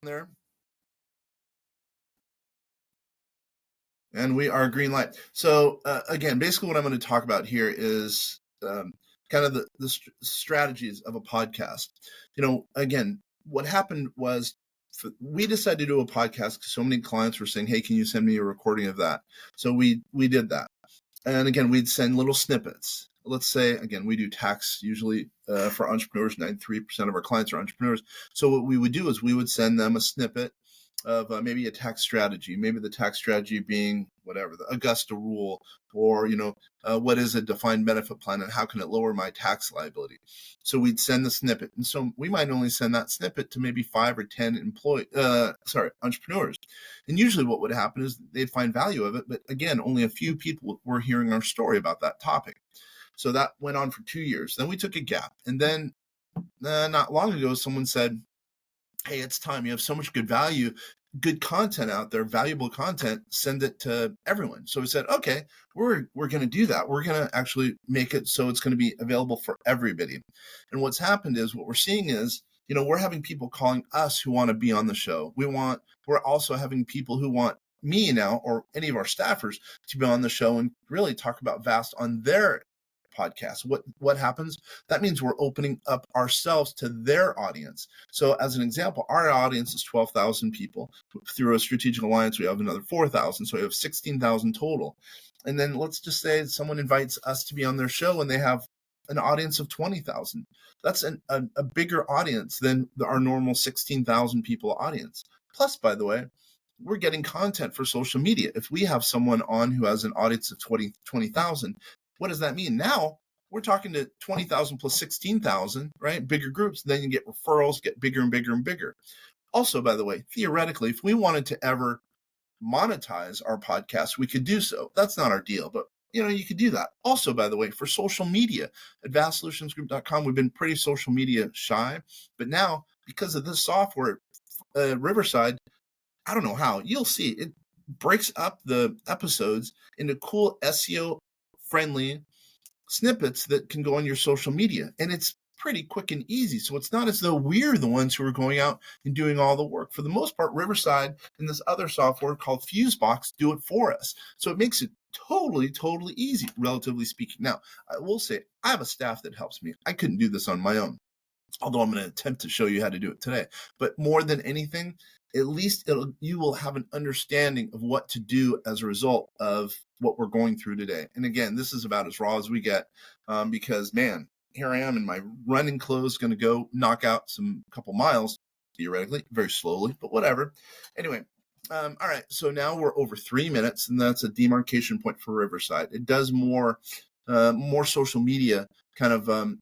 there. And we are green light. So again, basically what I'm going to talk about here is kind of the strategies of a podcast. Again, what happened was we decided to do a podcast because so many clients were saying, hey, can you send me a recording of that? So we did that. And again, we'd send little snippets. Let's say, again, we do tax usually for entrepreneurs. 93% of our clients are entrepreneurs. So what we would do is we would send them a snippet of maybe a tax strategy, maybe the tax strategy being whatever, the Augusta rule, or, what is a defined benefit plan and how can it lower my tax liability? So we'd send the snippet. And so we might only send that snippet to maybe 5 or 10 entrepreneurs. And usually what would happen is they'd find value of it. But again, only a few people were hearing our story about that topic. So that went on for 2 years. Then we took a gap. And then not long ago, someone said, hey, it's time. You have so much good value, good content out there, valuable content, send it to everyone. So we said, okay, we're going to do that. We're going to actually make it so it's going to be available for everybody. And what's happened is what we're seeing is, we're having people calling us who want to be on the show. We're also having people who want me now or any of our staffers to be on the show and really talk about VAST on their podcast. What happens? That means we're opening up ourselves to their audience. So as an example, our audience is 12,000 people. Through a strategic alliance, we have another 4,000. So we have 16,000 total. And then let's just say someone invites us to be on their show and they have an audience of 20,000. That's a bigger audience than our normal 16,000 people audience. Plus, by the way, we're getting content for social media. If we have someone on who has an audience of 20,000, what does that mean? Now we're talking to 20,000 plus 16,000, right? Bigger groups. Then you get referrals, get bigger and bigger and bigger. Also, by the way, theoretically, if we wanted to ever monetize our podcast, we could do so. That's not our deal, but you could do that. Also, by the way, for social media at vastsolutionsgroup.com, we've been pretty social media shy, but now because of this software, Riverside, I don't know how, you'll see it breaks up the episodes into cool SEO friendly snippets that can go on your social media. And it's pretty quick and easy. So it's not as though we're the ones who are going out and doing all the work. For the most part, Riverside and this other software called Fusebox do it for us. So it makes it totally easy, relatively speaking. Now, I will say I have a staff that helps me. I couldn't do this on my own, although I'm going to attempt to show you how to do it today. But more than anything, at least you will have an understanding of what to do as a result of what we're going through today. And again, this is about as raw as we get because, man, here I am in my running clothes, going to go knock out some couple miles, theoretically, very slowly, but whatever. Anyway, all right, so now we're over 3 minutes, and that's a demarcation point for Riverside. It does more social media kind of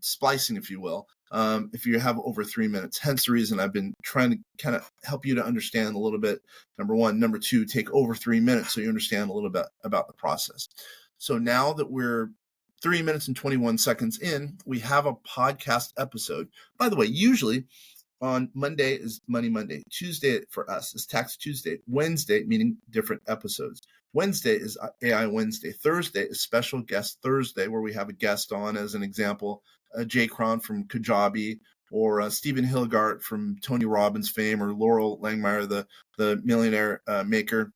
splicing, if you will, if you have over 3 minutes. Hence the reason I've been trying to kind of help you to understand a little bit, number one. Number two, take over 3 minutes so you understand a little bit about the process. So now that we're 3 minutes and 21 seconds in, we have a podcast episode. By the way, usually on Monday is Money Monday. Tuesday for us is Tax Tuesday. Wednesday, meaning different episodes. Wednesday is AI Wednesday. Thursday is Special Guest Thursday, where we have a guest on, as an example, Jay Cron from Kajabi, or Stephen Hilgart from Tony Robbins fame, or Laurel Langmeyer, the millionaire maker,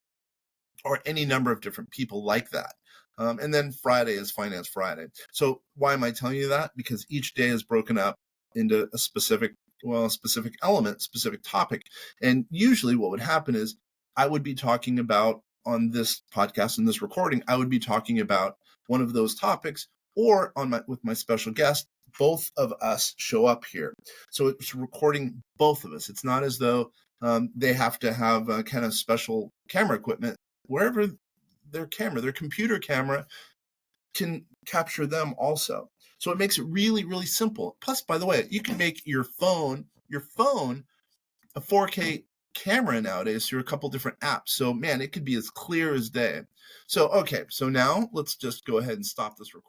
or any number of different people like that. And then Friday is Finance Friday. So why am I telling you that? Because each day is broken up into a specific element, specific topic. And usually what would happen is I would be talking about, on this podcast, in this recording, I would be talking about one of those topics, or with my special guest, both of us show up here. So it's recording both of us. It's not as though they have to have a kind of special camera equipment. Wherever their computer camera can capture them also. So it makes it really simple. Plus, by the way, you can make your phone a 4K camera nowadays through a couple different apps. So man, it could be as clear as day. So, okay, so now let's just go ahead and stop this recording.